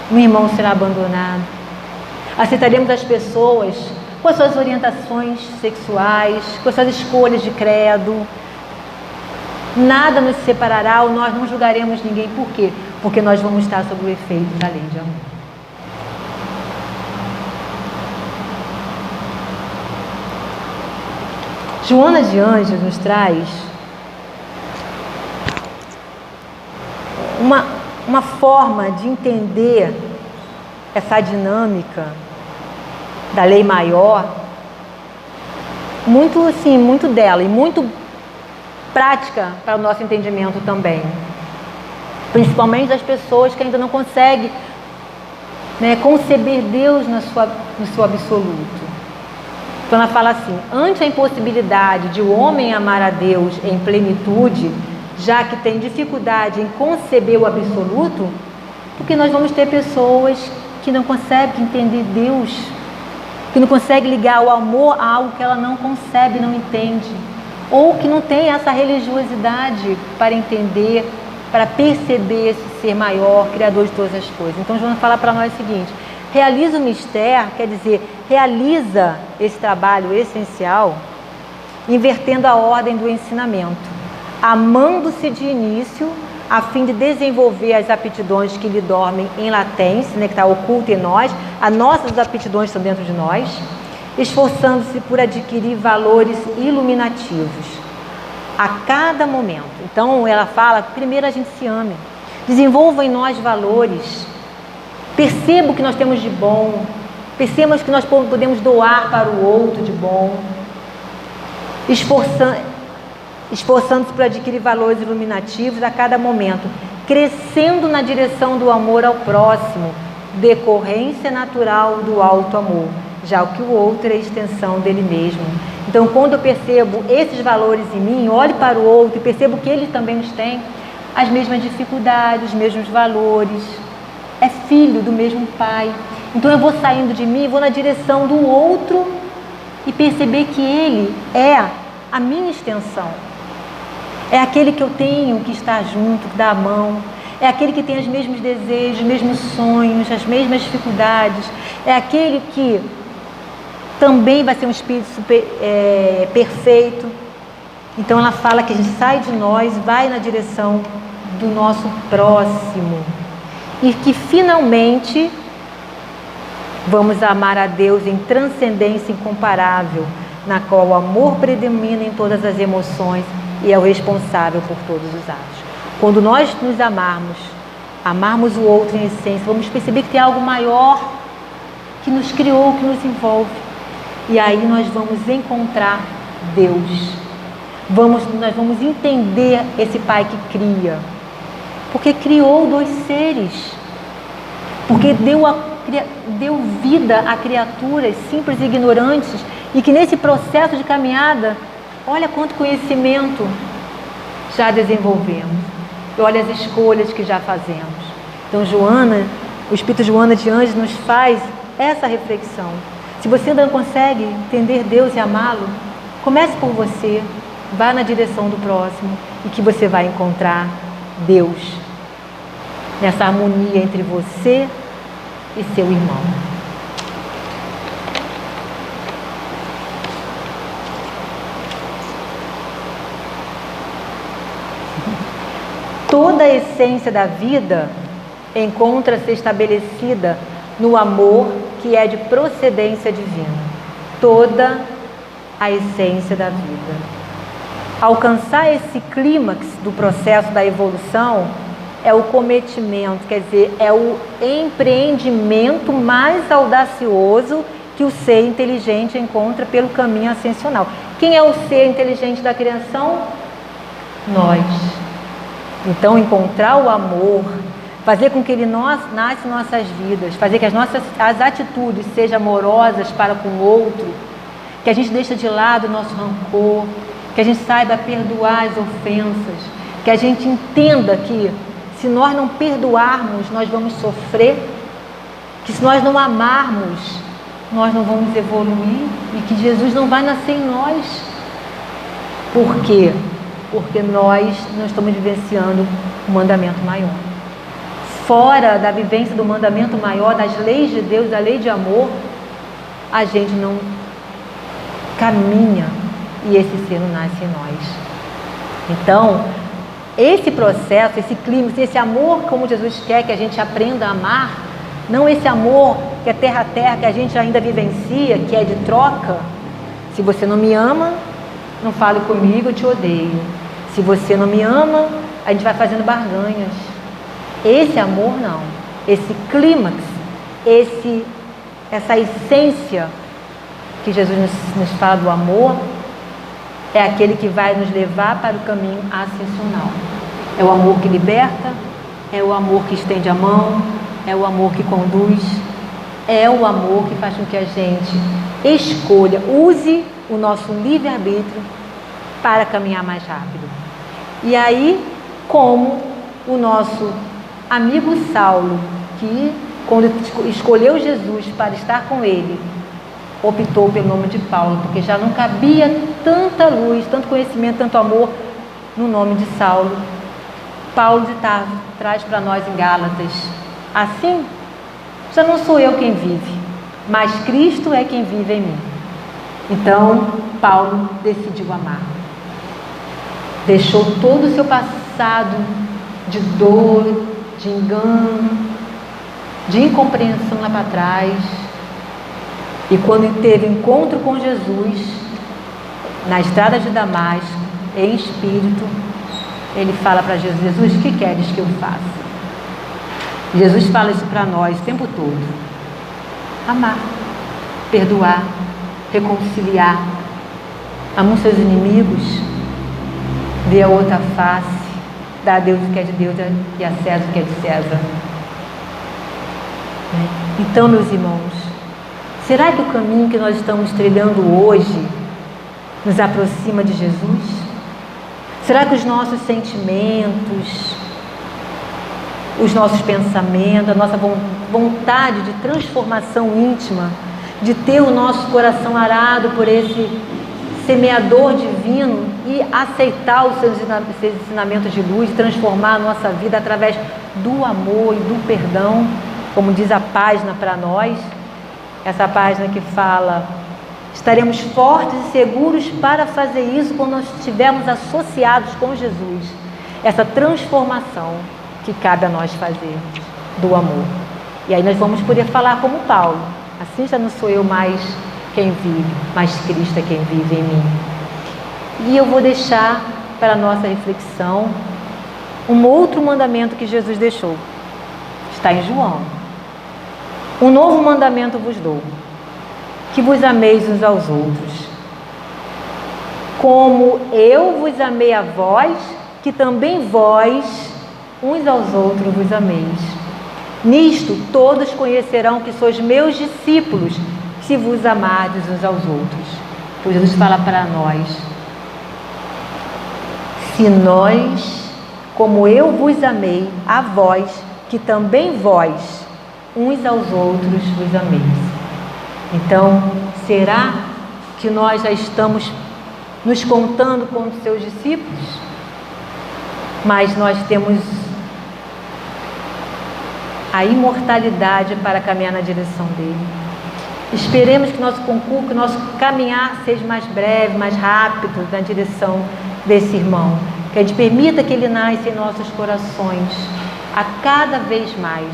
nenhum irmão será abandonado. Aceitaremos as pessoas com as suas orientações sexuais, com as suas escolhas de credo. Nada nos separará ou nós não julgaremos ninguém. Por quê? Porque nós vamos estar sob o efeito da lei de amor. Joana de Ângeles nos traz uma forma de entender essa dinâmica da lei maior, muito assim, muito dela e muito prática para o nosso entendimento também, principalmente das pessoas que ainda não conseguem, conceber Deus no seu absoluto. Então ela fala assim: ante a impossibilidade de o homem amar a Deus em plenitude, já que tem dificuldade em conceber o absoluto, porque nós vamos ter pessoas que não conseguem entender Deus, que não conseguem ligar o amor a algo que ela não concebe, não entende, ou que não tem essa religiosidade para entender, para perceber esse ser maior, criador de todas as coisas. Então Joana fala para nós o seguinte: realiza o mistério, quer dizer, realiza esse trabalho essencial, invertendo a ordem do ensinamento, amando-se de início, a fim de desenvolver as aptidões que lhe dormem em latência, que está oculta em nós. As nossas aptidões estão dentro de nós, esforçando-se por adquirir valores iluminativos a cada momento. Então ela fala: primeiro a gente se ame, desenvolva em nós valores, perceba o que nós temos de bom, perceba que nós podemos doar para o outro de bom, esforçando-se para adquirir valores iluminativos a cada momento, crescendo na direção do amor ao próximo, decorrência natural do alto amor, já que o outro é a extensão dele mesmo. Então, quando eu percebo esses valores em mim, olho para o outro e percebo que ele também os tem, as mesmas dificuldades, os mesmos valores, é filho do mesmo pai. Então eu vou saindo de mim e vou na direção do outro e perceber que Ele é a minha extensão. É aquele que eu tenho que estar junto, que dá a mão. É aquele que tem os mesmos desejos, os mesmos sonhos, as mesmas dificuldades. É aquele que também vai ser um espírito perfeito. Então ela fala que a gente sai de nós, vai na direção do nosso próximo. E que finalmente vamos amar a Deus em transcendência incomparável, na qual o amor predomina em todas as emoções e é o responsável por todos os atos. Quando nós nos amarmos o outro em essência, vamos perceber que tem algo maior que nos criou, que nos envolve. E aí nós vamos encontrar Deus. Nós vamos entender esse Pai que cria. Porque criou dois seres. Porque deu vida a criaturas simples e ignorantes. E que nesse processo de caminhada, olha quanto conhecimento já desenvolvemos. E olha as escolhas que já fazemos. Então o Espírito Joana de Anjos nos faz essa reflexão. Se você não consegue entender Deus e amá-lo, comece por você, vá na direção do próximo e que você vai encontrar Deus nessa harmonia entre você e seu irmão. Toda a essência da vida encontra-se estabelecida no amor que é de procedência divina. Toda a essência da vida. Alcançar esse clímax do processo da evolução é o cometimento, quer dizer, é o empreendimento mais audacioso que o ser inteligente encontra pelo caminho ascensional. Quem é o ser inteligente da criação? Nós. Então, encontrar o amor, fazer com que ele nasça em nossas vidas, fazer que as atitudes sejam amorosas para com o outro, que a gente deixe de lado o nosso rancor, que a gente saiba perdoar as ofensas, que a gente entenda que se nós não perdoarmos, nós vamos sofrer, que se nós não amarmos, nós não vamos evoluir e que Jesus não vai nascer em nós. Por quê? Porque nós não estamos vivenciando o mandamento maior. Fora da vivência do mandamento maior, das leis de Deus, da lei de amor, a gente não caminha e esse ser não nasce em nós. Então, esse processo, esse clima, esse amor como Jesus quer que a gente aprenda a amar, não esse amor que é terra a terra, que a gente ainda vivencia, que é de troca. Se você não me ama, não fale comigo, eu te odeio. Se você não me ama, a gente vai fazendo barganhas. Esse amor não. Esse clímax, essa essência que Jesus nos fala do amor, é aquele que vai nos levar para o caminho ascensional. É o amor que liberta, é o amor que estende a mão, é o amor que conduz, é o amor que faz com que a gente escolha, use o nosso livre-arbítrio para caminhar mais rápido. E aí, como o nosso amigo Saulo, que quando escolheu Jesus para estar com ele, optou pelo nome de Paulo, porque já não cabia tanta luz, tanto conhecimento, tanto amor no nome de Saulo. Paulo de Tarso traz para nós em Gálatas: assim, já não sou eu quem vive, mas Cristo é quem vive em mim. Então, Paulo decidiu amar. Deixou todo o seu passado de dor, de engano, de incompreensão lá para trás. E quando teve encontro com Jesus, na estrada de Damasco, em espírito, ele fala para Jesus: Jesus, o que queres que eu faça? Jesus fala isso para nós o tempo todo: amar, perdoar, reconciliar, amar os seus inimigos, ver a outra face, dar a Deus o que é de Deus e a César o que é de César. Então, meus irmãos, será que o caminho que nós estamos trilhando hoje nos aproxima de Jesus? Será que os nossos sentimentos, os nossos pensamentos, a nossa vontade de transformação íntima de ter o nosso coração arado por esse semeador divino e aceitar os seus ensinamentos de luz, transformar a nossa vida através do amor e do perdão, como diz a página para nós, essa página que fala: estaremos fortes e seguros para fazer isso quando nós estivermos associados com Jesus. Essa transformação que cabe a nós fazer do amor. E aí nós vamos poder falar como Paulo: assim já não sou eu mais quem vive, mas Cristo é quem vive em mim. E eu vou deixar para a nossa reflexão um outro mandamento que Jesus deixou. Está em João. Um novo mandamento vos dou, que vos ameis uns aos outros. Como eu vos amei a vós, que também vós uns aos outros vos ameis. Nisto todos conhecerão que sois meus discípulos, se vos amardes uns aos outros. Pois Jesus fala para nós: se nós, como eu vos amei a vós, que também vós uns aos outros vos ameis. Então, será que nós já estamos nos contando como seus discípulos? Mas nós temos a imortalidade para caminhar na direção dele. Esperemos que nosso concurso, que nosso caminhar seja mais breve, mais rápido na direção desse irmão. Que a gente permita que ele nasça em nossos corações a cada vez mais,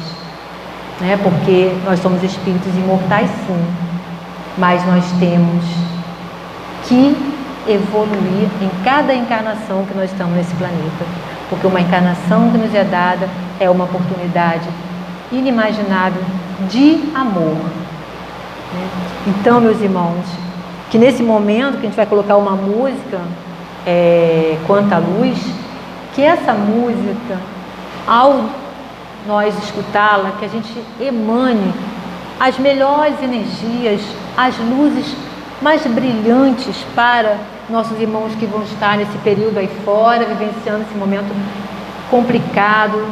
né? Porque nós somos espíritos imortais, sim, mas nós temos que evoluir em cada encarnação que nós estamos nesse planeta, porque uma encarnação que nos é dada é uma oportunidade inimaginável de amor. Então, meus irmãos, que nesse momento que a gente vai colocar uma música, Quanta Luz, que essa música, ao nós escutá-la, que a gente emane as melhores energias, as luzes mais brilhantes para nossos irmãos que vão estar nesse período aí fora, vivenciando esse momento complicado,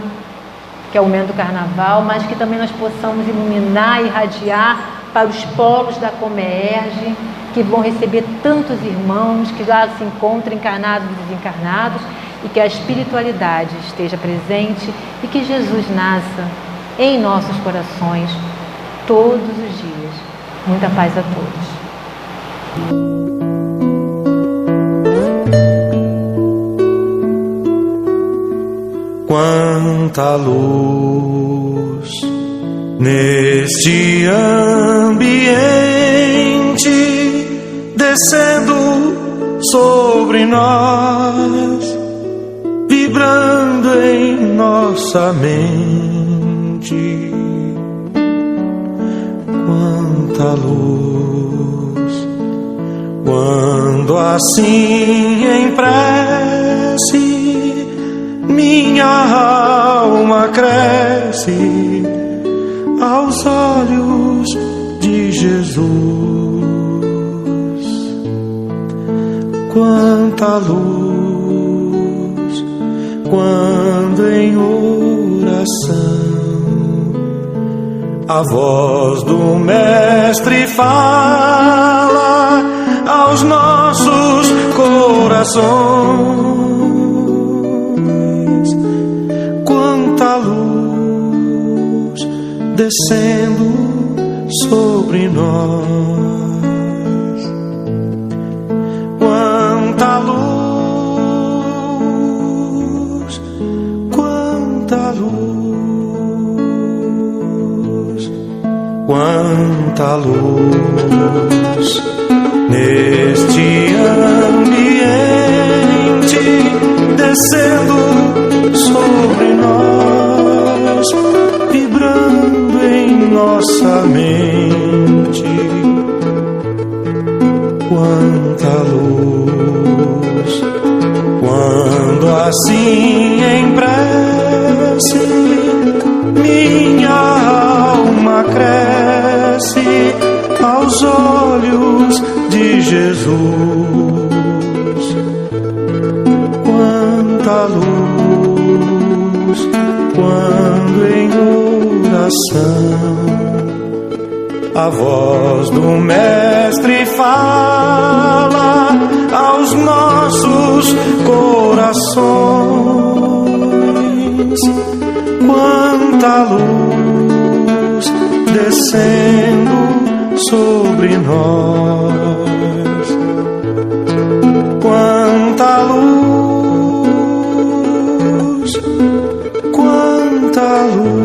que é o momento do carnaval, mas que também nós possamos iluminar e irradiar para os polos da Comerge, que vão receber tantos irmãos que já se encontram encarnados e desencarnados, e que a espiritualidade esteja presente e que Jesus nasça em nossos corações todos os dias. Muita paz a todos. Quanta luz neste ambiente, descendo sobre nós, vibrando em nossa mente. Quanta luz, quando assim em prece minha alma cresce aos olhos de Jesus. Quanta luz, quando em oração a voz do Mestre fala aos nossos corações. Quanta luz descendo sobre nós. Quanta luz, quanta luz, quanta luz neste ambiente, descendo sobre nós, vibrando em nossa mente. Quanta luz, quando assim em prece minha alma cresce aos olhos de Jesus. Quanta luz, quando em oração a voz do Mestre fala aos nossos corações. Quanta luz descendo sobre nós, quanta luz, quanta luz.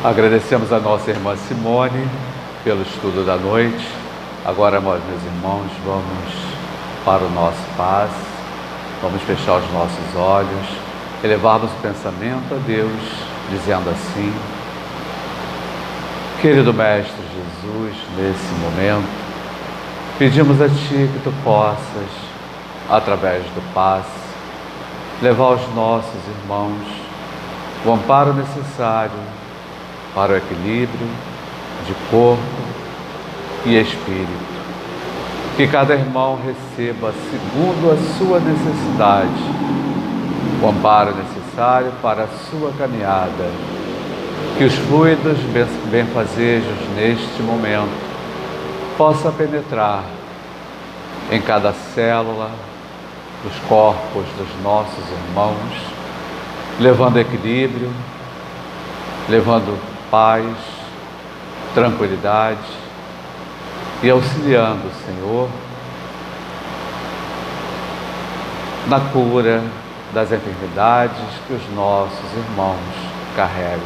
Agradecemos a nossa irmã Simone pelo estudo da noite. Agora, meus irmãos, vamos para o nosso passe. Vamos fechar os nossos olhos, elevarmos o pensamento a Deus, dizendo assim: querido Mestre Jesus, nesse momento, pedimos a Ti que Tu possas, através do passe, levar aos nossos irmãos o amparo necessário para o equilíbrio de corpo e espírito. Que cada irmão receba, segundo a sua necessidade, o amparo necessário para a sua caminhada. Que os fluidos benfazejos neste momento possam penetrar em cada célula dos corpos dos nossos irmãos, levando equilíbrio, levando paz, tranquilidade e auxiliando o Senhor na cura das enfermidades que os nossos irmãos carregam.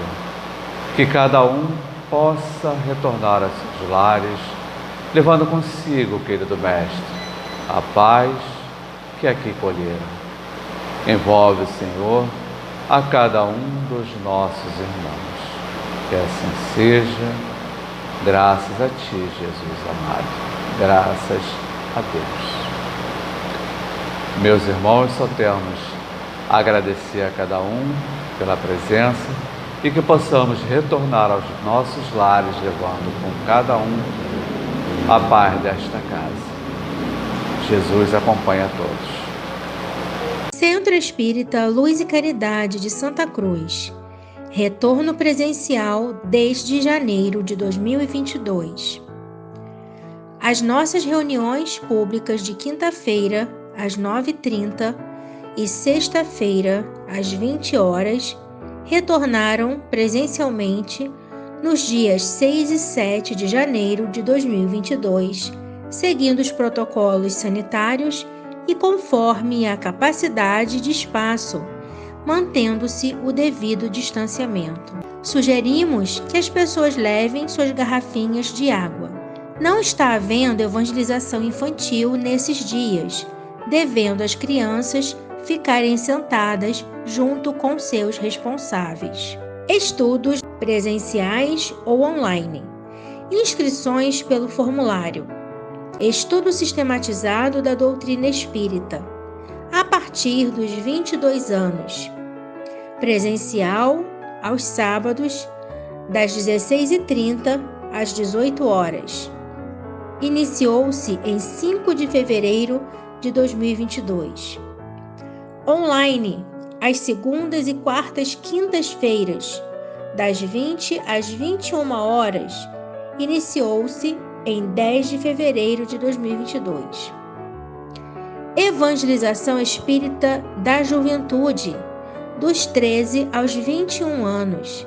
Que cada um possa retornar aos seus lares, levando consigo, querido Mestre, a paz que aqui colheram. Envolve, Senhor, a cada um dos nossos irmãos. Que assim seja, graças a Ti, Jesus amado, graças a Deus. Meus irmãos, só temos a agradecer a cada um pela presença e que possamos retornar aos nossos lares, levando com cada um a paz desta casa. Jesus acompanha a todos. Centro Espírita Luz e Caridade de Santa Cruz. Retorno presencial desde janeiro de 2022. As nossas reuniões públicas de quinta-feira, às 9h30 e sexta-feira, às 20 horas, retornaram presencialmente nos dias 6 e 7 de janeiro de 2022, seguindo os protocolos sanitários e conforme a capacidade de espaço, mantendo-se o devido distanciamento. Sugerimos que as pessoas levem suas garrafinhas de água. Não está havendo evangelização infantil nesses dias, devendo as crianças ficarem sentadas junto com seus responsáveis. Estudos presenciais ou online. Inscrições pelo formulário. Estudo sistematizado da doutrina espírita. A partir dos 22 anos. Presencial aos sábados, das 16h30 às 18 horas. Iniciou-se em 5 de fevereiro de 2022. Online, às segundas e quartas quintas-feiras, das 20 às 21 horas. Iniciou-se em 10 de fevereiro de 2022. Evangelização Espírita da Juventude, dos 13 aos 21 anos.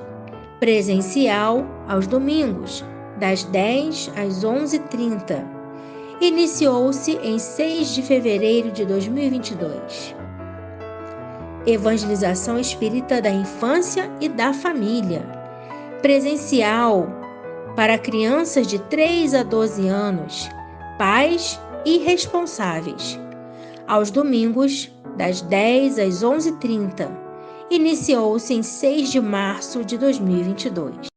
Presencial aos domingos, das 10 às 11h30. Iniciou-se em 6 de fevereiro de 2022. Evangelização Espírita da Infância e da Família. Presencial para crianças de 3 a 12 anos, pais e responsáveis. Aos domingos, das 10 às 11h30. Iniciou-se em 6 de março de 2022.